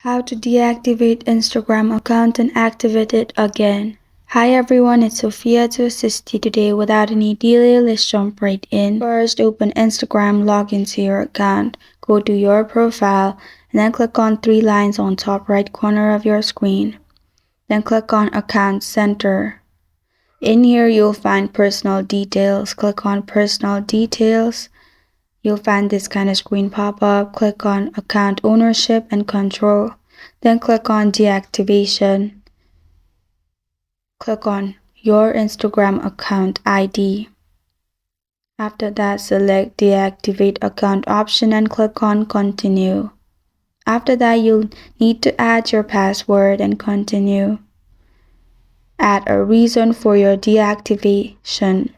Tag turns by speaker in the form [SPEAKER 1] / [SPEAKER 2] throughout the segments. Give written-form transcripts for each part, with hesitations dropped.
[SPEAKER 1] How to deactivate Instagram account and activate it again. Hi everyone, it's Sophia to assist you today. Without any delay, let's jump right in. First, open Instagram, log into your account, go to your profile, and then click on three lines on top right corner of your screen. Then click on Account Center. In here, you'll find personal details. Click on Personal Details. You'll find this kind of screen pop up. Click on Account Ownership and Control. Then click on Deactivation. Click on your Instagram account ID. After that, select Deactivate Account option and click on Continue. After that, you'll need to add your password and continue. Add a reason for your deactivation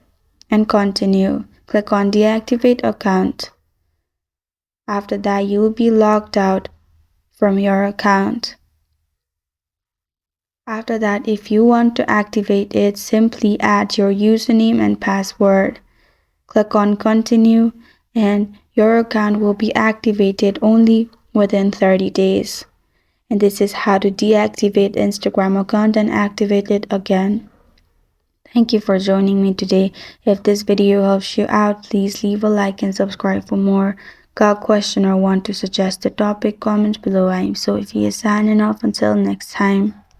[SPEAKER 1] and continue. Click on Deactivate Account. After that, you will be logged out from your account. After that, if you want to activate it, simply add your username and password. Click on Continue and your account will be activated only within 30 days. And this is how to deactivate Instagram account and activate it again. Thank you for joining me today. If this video helps you out, please leave a like and subscribe for more. Got a question or want to suggest a topic? Comment below. I am Sophia signing off until next time.